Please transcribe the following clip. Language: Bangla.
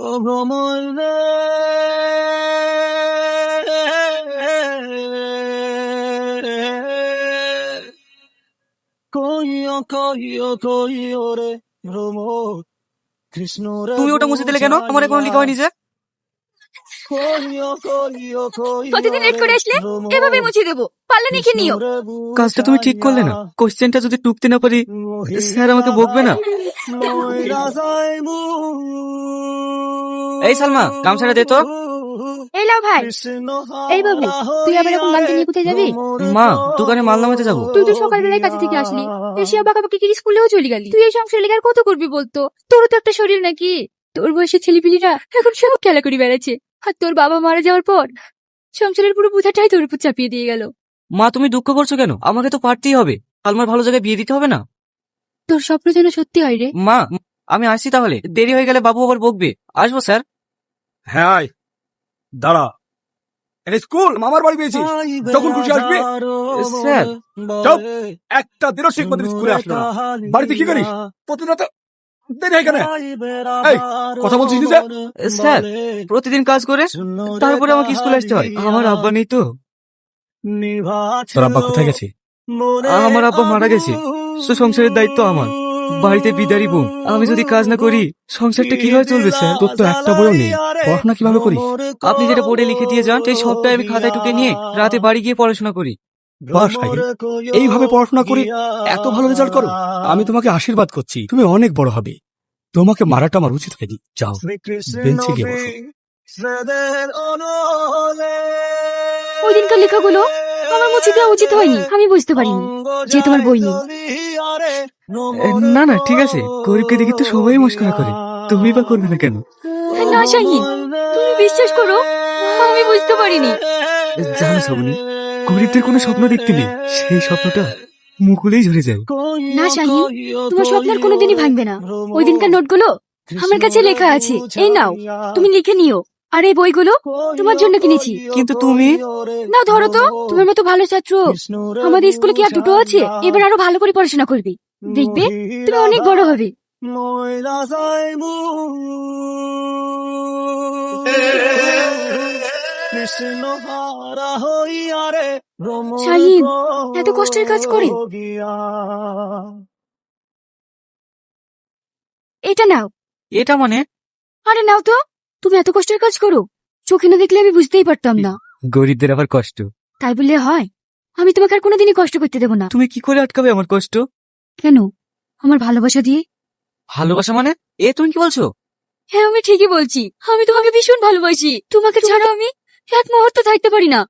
ও ভ্রমর রে, কইও কইও কইও রে ভ্রমর, কৃষ্ণ রে তুমি ওটা মুছে দিলে কেন? আমার এখনো লেখা হয়নি যে। কইও কইও কইও প্রতিদিন লেট করে আসলে এভাবে মুছে দেবো, পারলে লিখে নিও। কাজটা তুমি ঠিক করলে না। কোশ্চেনটা যদি টুকতে না পারি স্যার আমাকে বকবে না? এই সালমা, গামছাটা দে তো। এই লাও ভাই। এই বাবু, তুই আবার এখন গামছা নিয়ে কোথায় যাবি? মা, দোকানে মাল নামাতে যাবো। তুই তো সকালবেলায় কাজে থেকে আসলি, এসে বাঁকাবাকি কি স্কুলেও চলে গেলি। তুই এই সংসার লেগে আর কত করবি বলতো? তোরও তো একটা শরীর নাকি। তোর বয়সে ছেলেপিলিরা এখন সব খেলা করে বেড়াচ্ছে, আর তোর বাবা মারা যাওয়ার পর সংসারের পুরো বোঝাটাই তোর উপর চাপিয়ে দিয়ে গেল। মা, তুমি দুঃখ করছো কেন? আমাকে তো পারতেই হবে। সালমার ভালো জায়গায় বিয়ে দিতে হবে না? তোর স্বপ্ন যেন সত্যি হয় রে। মা, আমি আসছি তাহলে। দেরি হয়ে গেলে বাবু আবার বকবে। আসবো স্যার। হ্যাঁ আয়, দাঁড়া। এটা স্কুল, মামার বাড়ি পেয়েছিস, যখন খুশি আসবি। স্যার, চুপ, একটা দিনও ঠিক মতো স্কুলে আসলো না। বাড়িতে কি করিস প্রতিদিন? তো দেরি হয় কেন? এই, কথা বলছিস না যে? স্যার প্রতিদিন কাজ করে তারপরে আমাকে স্কুলে আসতে হয়। আমার আব্বা নেই তো। তোর আব্বা কোথায় গেছে? আমার আব্বা মারা গেছে, তো সংসারের দায়িত্ব আমার। বাড়িতে বিদারি বউ, আমি যদি কাজ না করি সংসারটা কিভাবে চলবে স্যার? তোর তো একটা বইও নেই, পড়াশোনা কিভাবে করিস? আপনি যেটা বোর্ডে লিখে দিয়ে যান সেই সবটাই আমি খাতায় টুকে নিয়ে রাতে বাড়ি গিয়ে পড়াশোনা করি। বাহ শাহিন, এইভাবে পড়াশোনা করে এত ভালো রেজাল্ট করো। আমি তোমাকে আশীর্বাদ করছি, তুমি অনেক বড় হবে। তোমাকে মারাটা আমার উচিত হয়নি। যাও, বেঞ্চে গিয়ে বসো। ওই দিনকার লেখাগুলো আমার মুছে দেওয়া উচিত হয়নি, আমি বুঝতে পারিনি যে তোমার বই নেই। না না, ঠিক আছে। গরিবকে দেখে তো সবাই মস্করা করে, তুমি বা করবে না কেন? না শাহিন, তুমি বিশ্বাস করো, আমি বুঝতে পারিনি। জানো শ্রাবণী, গরিবদের কোনো স্বপ্ন দেখতে নেই, সেই স্বপ্নটা মুকুলেই ঝরে যায়। না শাহিন, তোমার স্বপ্ন আর কোনোদিনই ভাঙবে না। ওই দিনকার নোটগুলো আমার কাছে লেখা আছে, এই নাও, তুমি লিখে নিও। আর এই বইগুলো তোমার জন্য কিনেছি। কিন্তু তুমি না ধরো তো, তোমার মতো ভালো ছাত্র আমাদের স্কুলে কি আর দুটো আছে? এবার আরো ভালো করে পড়াশোনা করবে, দেখবে তুমি অনেক বড় হবে। শাহিন এত কষ্টের কাজ করে। এটা নাও। এটা মানে? আরে নাও তো, তুমি এত কষ্টের কাজ করো, চোখে না দেখলে আমি বুঝতেই পারতাম না। গরিবদের আবার কষ্ট? তাই বললে হয়? আমি তোমাকে আর কোনোদিনই কষ্ট করতে দেবো না। তুমি কি করে আটকাবে আমার কষ্ট? কেন? আমার ভালোবাসা দিয়ে। ভালোবাসা মানে? এ তুমি কি বলছো? হ্যাঁ আমি ঠিকই বলছি, আমি তোমাকে ভীষণ ভালোবাসি। তোমাকে ছাড়া আমি এক মুহূর্ত থাকতে পারি না।